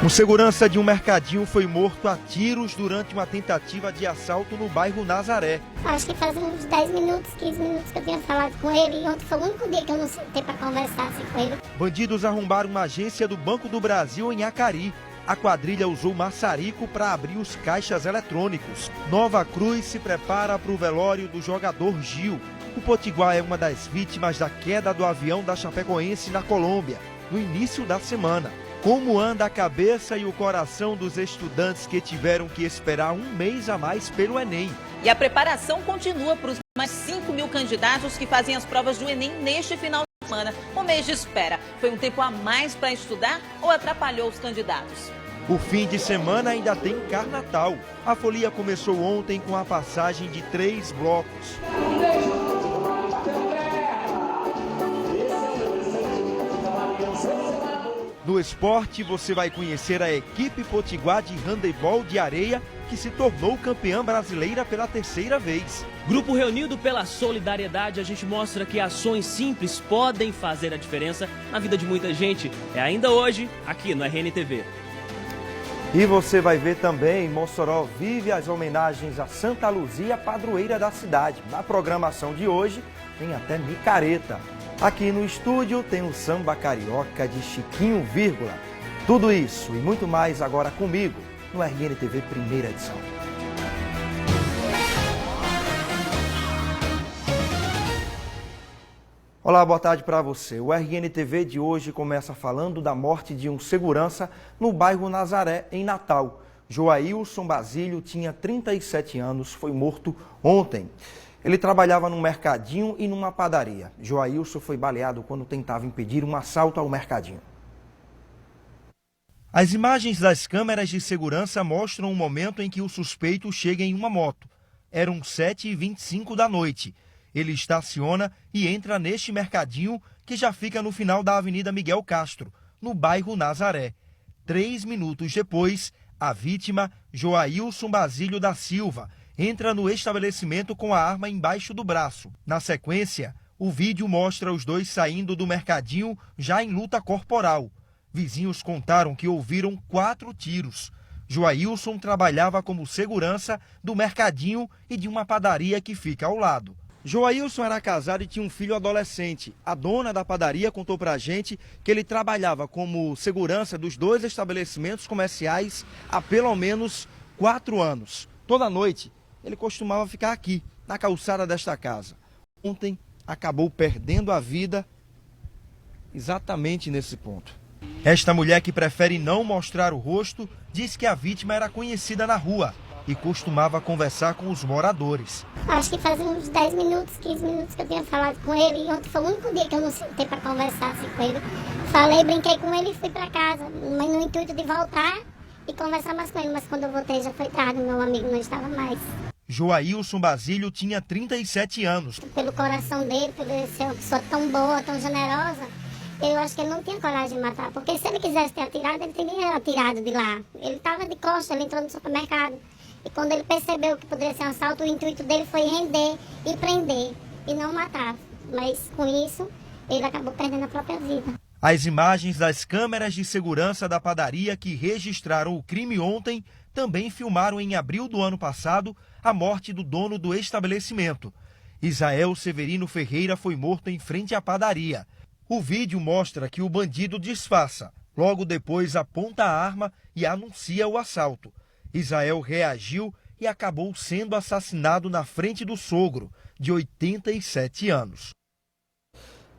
Um segurança de um mercadinho foi morto a tiros durante uma tentativa de assalto no bairro Nazaré. Acho que faz uns 10 minutos, 15 minutos que eu tinha falado com ele e ontem foi o único dia que eu não sentei para conversar assim com ele. Bandidos arrombaram uma agência do Banco do Brasil em Acari. A quadrilha usou maçarico para abrir os caixas eletrônicos. Nova Cruz se prepara para o velório do jogador Gil. O Potiguar é uma das vítimas da queda do avião da Chapecoense na Colômbia, no início da semana. Como anda a cabeça e o coração dos estudantes que tiveram que esperar um mês a mais pelo Enem? E a preparação continua para os mais 5 mil candidatos que fazem as provas do Enem neste final de semana. Um mês de espera. Foi um tempo a mais para estudar ou atrapalhou os candidatos? O fim de semana ainda tem Carnatal. A folia começou ontem com a passagem de 3 blocos. No esporte, você vai conhecer a equipe potiguar de handebol de areia, que se tornou campeã brasileira pela 3ª vez. Grupo reunido pela solidariedade, a gente mostra que ações simples podem fazer a diferença na vida de muita gente. É ainda hoje, aqui no RNTV. E você vai ver também, Mossoró vive as homenagens a Santa Luzia, padroeira da cidade. Na programação de hoje, tem até micareta. Aqui no estúdio tem o samba carioca de Chiquinho Vírgula. Tudo isso e muito mais agora comigo no RNTV Primeira Edição. Olá, boa tarde para você. O RNTV de hoje começa falando da morte de um segurança no bairro Nazaré, em Natal. Joailson Basílio tinha 37 anos, foi morto ontem. Ele trabalhava num mercadinho e numa padaria. Joailson foi baleado quando tentava impedir um assalto ao mercadinho. As imagens das câmeras de segurança mostram o momento em que o suspeito chega em uma moto. Eram 7h25 da noite. Ele estaciona e entra neste mercadinho que já fica no final da Avenida Miguel Castro, no bairro Nazaré. 3 minutos depois, a vítima, Joailson Basílio da Silva, entra no estabelecimento com a arma embaixo do braço. Na sequência, o vídeo mostra os dois saindo do mercadinho já em luta corporal. Vizinhos contaram que ouviram 4 tiros. Joailson trabalhava como segurança do mercadinho e de uma padaria que fica ao lado. Joailson era casado e tinha um filho adolescente. A dona da padaria contou pra gente que ele trabalhava como segurança dos 2 estabelecimentos comerciais há pelo menos 4 anos. Toda noite, ele costumava ficar aqui, na calçada desta casa. Ontem, acabou perdendo a vida exatamente nesse ponto. Esta mulher, que prefere não mostrar o rosto, diz que a vítima era conhecida na rua e costumava conversar com os moradores. Acho que faz uns 10 minutos, 15 minutos que eu tinha falado com ele e ontem foi o único dia que eu não sentei para conversar assim com ele. Falei, brinquei com ele e fui para casa, mas no intuito de voltar e conversar mais com ele, mas quando eu voltei já foi tarde, meu amigo não estava mais. Joailson Basílio tinha 37 anos. Pelo coração dele, por ele ser uma pessoa tão boa, tão generosa, eu acho que ele não tinha coragem de matar, porque se ele quisesse ter atirado, ele teria atirado de lá. Ele estava de costas, ele entrou no supermercado. E quando ele percebeu que poderia ser um assalto, o intuito dele foi render e prender, e não matar. Mas com isso, ele acabou perdendo a própria vida. As imagens das câmeras de segurança da padaria que registraram o crime ontem também filmaram em abril do ano passado a morte do dono do estabelecimento. Isael Severino Ferreira foi morto em frente à padaria. O vídeo mostra que o bandido disfarça. Logo depois aponta a arma e anuncia o assalto. Isael reagiu e acabou sendo assassinado na frente do sogro, de 87 anos.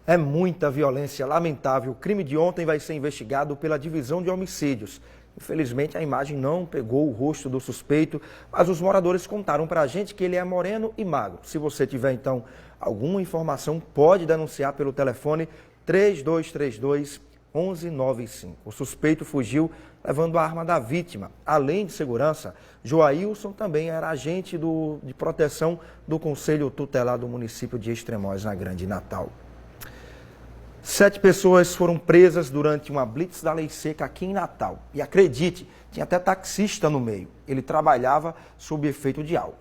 É muita violência, lamentável. O crime de ontem vai ser investigado pela Divisão de Homicídios. Infelizmente, a imagem não pegou o rosto do suspeito, mas os moradores contaram para a gente que ele é moreno e magro. Se você tiver, então, alguma informação, pode denunciar pelo telefone 3232-1195. O suspeito fugiu levando a arma da vítima. Além de segurança, Joailson também era agente de proteção do Conselho Tutelar do município de Extremóis, na Grande Natal. 7 pessoas foram presas durante uma blitz da Lei Seca aqui em Natal. E acredite, tinha até taxista no meio. Ele trabalhava sob efeito de álcool.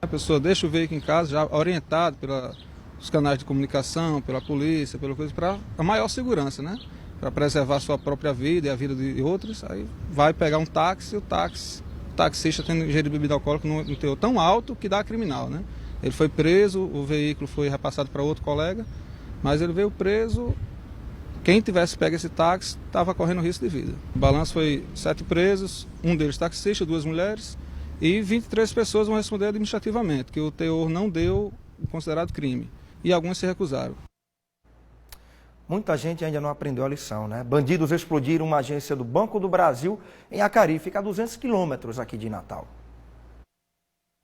A pessoa deixa o veículo em casa já orientado pelos canais de comunicação, pela polícia, pela coisa, para a maior segurança, né? para preservar sua própria vida e a vida de outros, aí vai pegar um táxi, o taxista tendo ingerido bebida alcoólica num teor tão alto que dá criminal, né? Ele foi preso, o veículo foi repassado para outro colega, mas ele veio preso. Quem tivesse pego esse táxi estava correndo risco de vida. O balanço foi 7 presos, um deles taxista, 2 mulheres, e 23 pessoas vão responder administrativamente, que o teor não deu o considerado crime, e algumas se recusaram. Muita gente ainda não aprendeu a lição, né? Bandidos explodiram uma agência do Banco do Brasil em Acari, fica a 200 quilômetros aqui de Natal.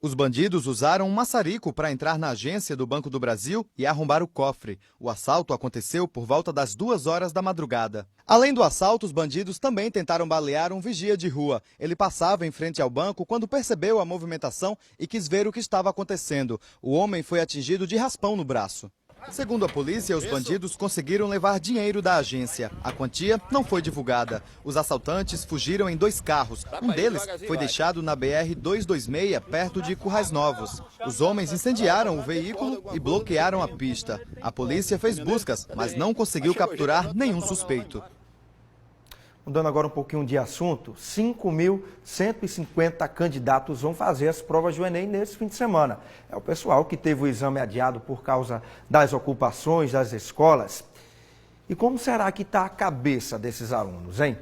Os bandidos usaram um maçarico para entrar na agência do Banco do Brasil e arrombar o cofre. O assalto aconteceu por volta das 2 horas da madrugada. Além do assalto, os bandidos também tentaram balear um vigia de rua. Ele passava em frente ao banco quando percebeu a movimentação e quis ver o que estava acontecendo. O homem foi atingido de raspão no braço. Segundo a polícia, os bandidos conseguiram levar dinheiro da agência. A quantia não foi divulgada. Os assaltantes fugiram em 2 carros. Um deles foi deixado na BR-226, perto de Currais Novos. Os homens incendiaram o veículo e bloquearam a pista. A polícia fez buscas, mas não conseguiu capturar nenhum suspeito. Mudando agora um pouquinho de assunto, 5.150 candidatos vão fazer as provas do Enem nesse fim de semana. É o pessoal que teve o exame adiado por causa das ocupações das escolas. E como será que está a cabeça desses alunos, hein?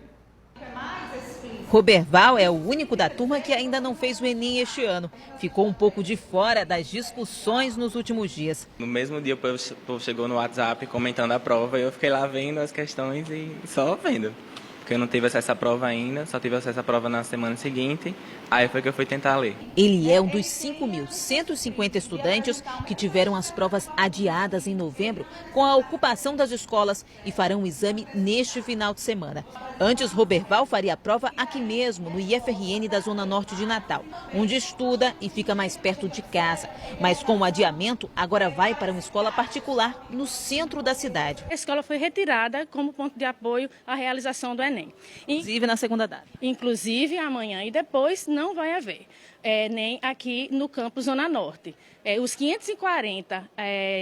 Roberval é o único da turma que ainda não fez o Enem este ano. Ficou um pouco de fora das discussões nos últimos dias. No mesmo dia o povo chegou no WhatsApp comentando a prova e eu fiquei lá vendo as questões e só vendo. Porque eu não tive acesso à prova ainda, só tive acesso à prova na semana seguinte, aí foi que eu fui tentar ler. Ele é um dos 5.150 estudantes que tiveram as provas adiadas em novembro com a ocupação das escolas e farão o exame neste final de semana. Antes, Roberval faria a prova aqui mesmo, no IFRN da Zona Norte de Natal, onde estuda e fica mais perto de casa. Mas com o adiamento, agora vai para uma escola particular no centro da cidade. A escola foi retirada como ponto de apoio à realização do Enem. Inclusive na segunda data. Inclusive amanhã e depois não vai haver Enem aqui no campus Zona Norte. Os 540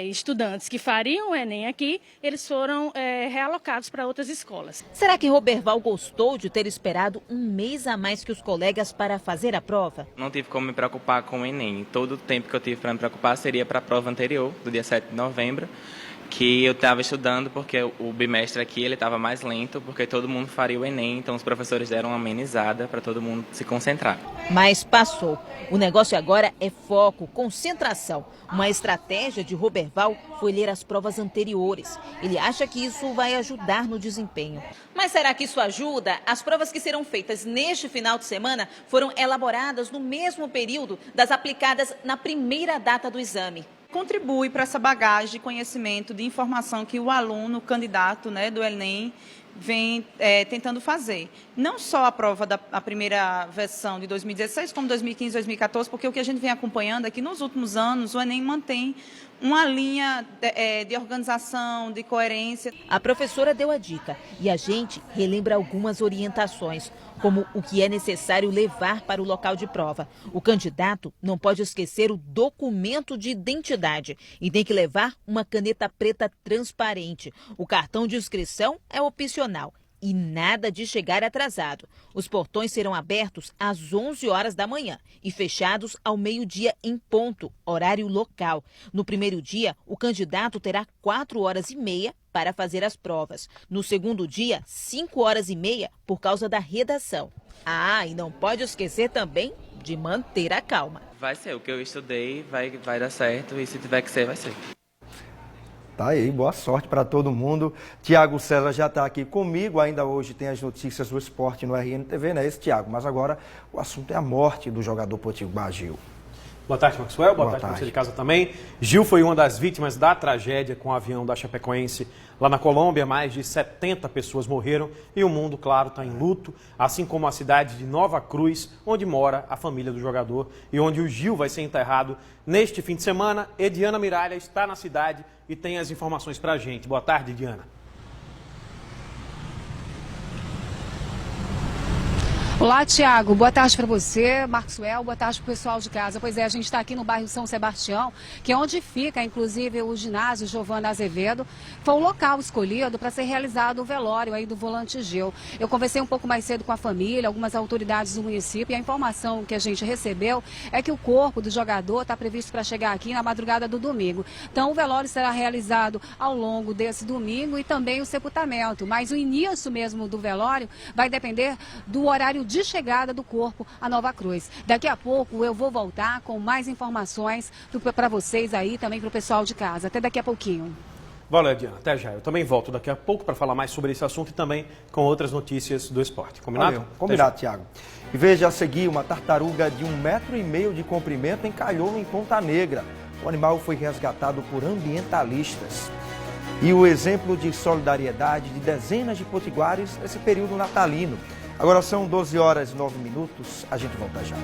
estudantes que fariam o Enem aqui, eles foram realocados para outras escolas. Será que Roberval gostou de ter esperado um mês a mais que os colegas para fazer a prova? Não tive como me preocupar com o Enem. Todo o tempo que eu tive para me preocupar seria para a prova anterior, do dia 7 de novembro. Que eu estava estudando porque o bimestre aqui ele estava mais lento, porque todo mundo faria o Enem, então os professores deram uma amenizada para todo mundo se concentrar. Mas passou. O negócio agora é foco, concentração. Uma estratégia de Roberval foi ler as provas anteriores. Ele acha que isso vai ajudar no desempenho. Mas será que isso ajuda? As provas que serão feitas neste final de semana foram elaboradas no mesmo período das aplicadas na primeira data do exame. Contribui para essa bagagem de conhecimento, de informação que o aluno, o candidato, né, do Enem vem tentando fazer. Não só a prova da primeira versão de 2016, como 2015, 2014, porque o que a gente vem acompanhando é que nos últimos anos o Enem mantém uma linha de organização, de coerência. A professora deu a dica e a gente relembra algumas orientações, como o que é necessário levar para o local de prova. O candidato não pode esquecer o documento de identidade e tem que levar uma caneta preta transparente. O cartão de inscrição é opcional. E nada de chegar atrasado. Os portões serão abertos às 11 horas da manhã e fechados ao meio-dia em ponto, horário local. No primeiro dia, o candidato terá 4 horas e meia para fazer as provas. No segundo dia, 5 horas e meia por causa da redação. E não pode esquecer também de manter a calma. Vai ser, o que eu estudei vai dar certo e se tiver que ser, vai ser. Tá aí, boa sorte para todo mundo. Tiago César já está aqui comigo. Ainda hoje tem as notícias do esporte no RNTV, não é esse, Tiago? Mas agora o assunto é a morte do jogador potiguar Gil. Boa tarde, Maxwell. Boa tarde para você de casa também. Gil foi uma das vítimas da tragédia com o avião da Chapecoense. Lá na Colômbia, mais de 70 pessoas morreram e o mundo, claro, está em luto, assim como a cidade de Nova Cruz, onde mora a família do jogador e onde o Gil vai ser enterrado neste fim de semana. Ediana Miralha está na cidade e tem as informações para a gente. Boa tarde, Diana. Olá, Tiago. Boa tarde para você, Maxwell. Boa tarde para o pessoal de casa. Pois é, a gente está aqui no bairro São Sebastião, que é onde fica, inclusive, o ginásio Giovana Azevedo. Foi o local escolhido para ser realizado o velório aí do volante Gil. Eu conversei um pouco mais cedo com a família, algumas autoridades do município, e a informação que a gente recebeu é que o corpo do jogador está previsto para chegar aqui na madrugada do domingo. Então, o velório será realizado ao longo desse domingo e também o sepultamento. Mas o início mesmo do velório vai depender do horário de chegada do corpo a Nova Cruz. Daqui a pouco eu vou voltar com mais informações para vocês aí, também para o pessoal de casa. Até daqui a pouquinho. Valeu, Diana. Até já. Eu também volto daqui a pouco para falar mais sobre esse assunto e também com outras notícias do esporte. Combinado? Valeu. Combinado, Tiago. E veja a seguir, uma tartaruga de 1,5 metro de comprimento encalhou em Ponta Negra. O animal foi resgatado por ambientalistas. E o exemplo de solidariedade de dezenas de potiguares nesse período natalino. Agora são 12 horas e 9 minutos, a gente volta já.